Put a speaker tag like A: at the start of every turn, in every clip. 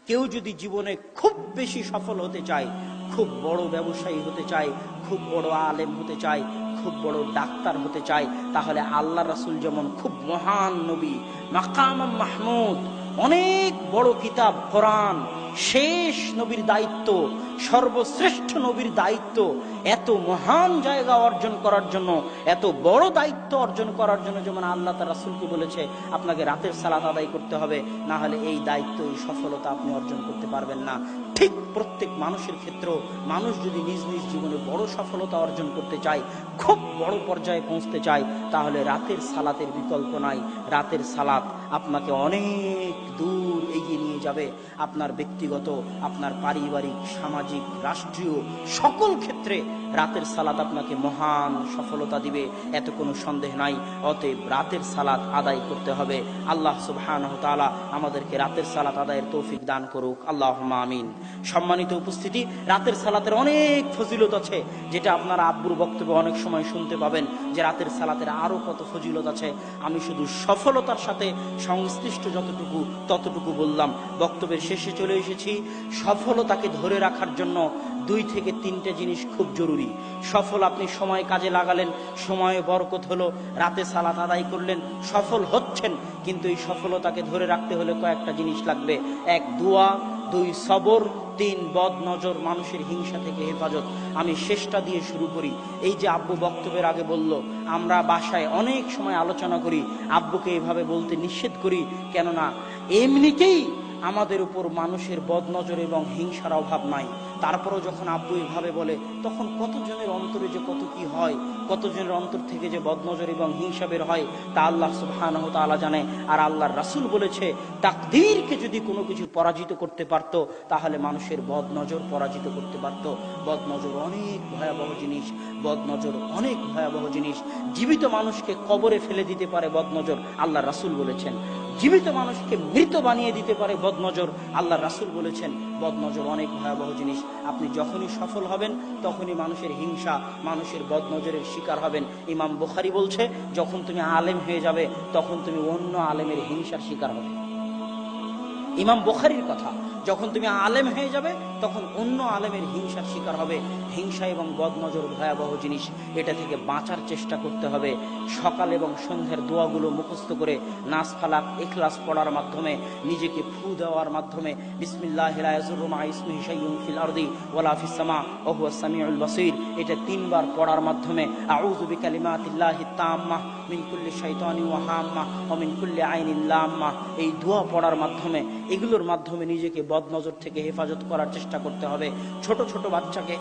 A: কেউ যদি জীবনে খুব বেশি সফল হতে চায়, খুব বড় ব্যবসায়ী হতে চায়, খুব বড় আলেম হতে চায়, খুব বড় ডাক্তার হতে চায়, তাহলে আল্লাহ রাসূল যেমন খুব মহান নবী, মাকাম মাহমুদ, অনেক বড় কিতাব কোরআন, শেষ নবীর দায়িত্ব, সর্বশ্রেষ্ঠ নবীর দায়িত্ব, এত মহান জায়গা অর্জন করার জন্য, এত বড় দায়িত্ব অর্জন করার জন্য যেমন আল্লাহ তার রাসূলকে বলেছে আপনাকে রাতের সালাত আদায় করতে হবে, না হলে এই দায়িত্ব, এই সফলতা আপনি অর্জন করতে পারবেন না। ঠিক প্রত্যেক মানুষের ক্ষেত্রেও মানুষ যদি নিজ নিজ জীবনে বড় সফলতা অর্জন করতে চায়, খুব বড় পর্যায়ে পৌঁছতে চায়, তাহলে রাতের সালাতের বিকল্প নাই। রাতের সালাত আপনাকে অনেক দূর এগিয়ে নিয়ে যাবে। আপনার ব্যক্তিগত, আপনার পারিবারিক, সামাজিক, রাষ্ট্রীয় সকল ক্ষেত্রে রাতের সালাত আপনাকে মহান সফলতা দিবে, এত কোনো সন্দেহ নাই। অতএব রাতের সালাত আদায় করতে হবে। আল্লাহ সুবহানাহু ওয়া তাআলা আমাদেরকে রাতের সালাত আদায়ের তৌফিক দান করুক, আল্লাহুম্মা আমিন। সম্মানিত উপস্থিতি, রাতের সালাতের অনেক ফজিলত আছে, যেটা আপনারা আব্বুর বক্তব্যে অনেক সময় শুনতে পাবেন যে রাতের সালাতের আরো কত ফজিলত আছে। আমি শুধু সফলতার সাথে সংশ্লিষ্ট যতটুকু ততটুকু বললাম। বক্তব্যের শেষে চলে এসেছি। সফলতাকে ধরে রাখার জন্য 2 থেকে 3টে জিনিস খুব জরুরি। সফল আপনি সময় কাজে লাগালেন, সময়ে বরকত হলো, রাতে সালাত আদায় করলেন, সফল হচ্ছেন, কিন্তু এই সফলতাকে ধরে রাখতে হলে কয়েকটা জিনিস লাগবে। 1 দোয়া, 2 সবর, 3 বদ নজর, মানুষের হিংসা থেকে হেফাজত। আমি শেষটা দিয়ে শুরু করি। এই যে আব্বু বক্তব্যের আগে বলল, আমরা বাসায় অনেক সময় আলোচনা করি, আব্বুকে এভাবে বলতে নিষেধ করি, কেননা এমনিতেই আমাদের উপর মানুষের বদনজর এবং হিংসার অভাব নাই। তারপরও যখন আব্বু এভাবে বলে, তখন কতজনের অন্তরে যে কত কি হয়, কতজনের অন্তর থেকে যে বদনজর এবং হিংসা বের হয়, তা আল্লাহ সুবহানাহু ওয়া তাআলা জানে। আর আল্লাহর রাসূল বলেছে, তাকদীরকে যদি কোনো কিছু পরাজিত করতে পারতো, তাহলে মানুষের বদনজর পরাজিত করতে পারতো। বদনজর অনেক ভয়াবহ জিনিস, বদনজর অনেক ভয়াবহ জিনিস। জীবিত মানুষকে কবরে ফেলে দিতে পারে বদনজর, আল্লাহর রাসূল বলেছেন। জীবিত মানুষকে মৃত বানিয়ে দিতে পারে বদনজর, আল্লাহর রাসূল বলেছেন। বদনজর অনেক ভয়াবহ জিনিস। আপনি যখনই সফল হবেন, তখনই মানুষের হিংসা, মানুষের বদনজরের শিকার হবেন। ইমাম বুখারী বলছে, যখন তুমি আলেম হয়ে যাবে, তখন তুমি অন্য আলেমের হিংসার শিকার হবে। ইমাম বুখারীর কথা, যখন তুমি আলেম হয়ে যাবে, তখন অন্য আলেমের হিংসার শিকার হবে। হিংসা এবং বদনজর ভয়াবহ জিনিস, এটা থেকে বাঁচার চেষ্টা করতে হবে। সকাল এবং সন্ধ্যার দোয়াগুলো মুখস্থ করে, নাস ফালাক ইখলাস পড়ার মাধ্যমে, নিজেকে ফু দেওয়ার মাধ্যমে, বিসমিল্লাহি লা ইয়াযুররু মা ইসমিহি শাইউন ফিল আরদি ওয়ালা ফিস সামা ওয়া হুয়াস সামিউল বাসীর, এটা 3 বার পড়ার মাধ্যমে, আউযু বিকালিমাতিল্লাহি তাম্মাহ মিন কুল্লি শাইতানিন ওয়া হাম্মাহ ওয়া মিন কুল্লি আইনিন লাম্মাহ, এই দোয়া পড়ার মাধ্যমে, এগুলোর মাধ্যমে নিজেকে বদনজর থেকে হেফাজত করার চেষ্টা করতে হবে। ছোট ছোট বাচ্চাকে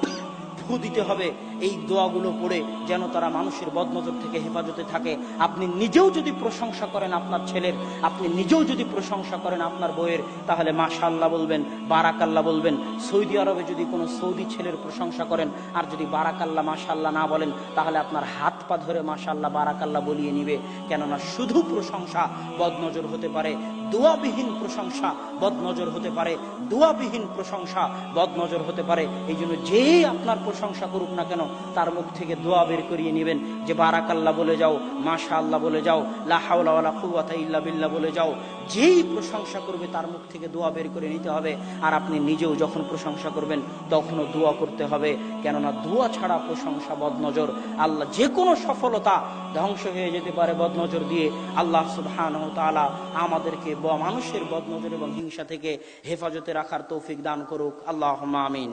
A: ফু দিতে হবে এই দোয়াগুলো পড়ে, যেন তারা মানুষের বদনজর থেকে হেফাজতে থাকে। আপনি নিজেও যদি প্রশংসা করেন আপনার ছেলের, আপনি নিজেও যদি প্রশংসা করেন আপনার বউয়ের, তাহলে মাশাআল্লাহ বলবেন, বারাকাল্লাহ বলবেন। সৌদি আরবে যদি কোনো সৌদি ছেলের প্রশংসা করেন, আর যদি বারাকাল্লাহ মাশাআল্লাহ না বলেন, তাহলে আপনার হাত পা ধরে মাশাআল্লাহ বারাকাল্লাহ বলিয়ে নিবে। কেননা শুধু প্রশংসা বদনজর হতে পারে, দোয়াবিহীন প্রশংসা বদনজর হতে পারে, দোয়াবিহীন প্রশংসা বদনজর হতে পারে। এই জন্য যেই আপনার প্রশংসা করুক না কেন, তার মুখ থেকে দোয়া বের করিয়ে নেবেন, যে বারাকাল্লাহ বলে যাও, মাশাআল্লাহ বলে যাও, লা হাওলা ওয়ালা কুওয়াতা ইল্লা বিল্লাহ বলে যাও। যেই প্রশংসা করবে তার মুখ থেকে দোয়া বের করে নিতে হবে। আর আপনি নিজেও যখন প্রশংসা করবেন, তখনও দোয়া করতে হবে, কেননা দোয়া ছাড়া প্রশংসা বদনজর। আল্লাহ যে কোনো সফলতা ধ্বংস হয়ে যেতে পারে বদনজর দিয়ে। আল্লাহ সুবহানাহু ওয়া তাআলা আমাদেরকে মানুষের বদনজর এবং হিংসা থেকে হেফাজতে রাখার তৌফিক দান করুক, আল্লাহুম্মা আমিন।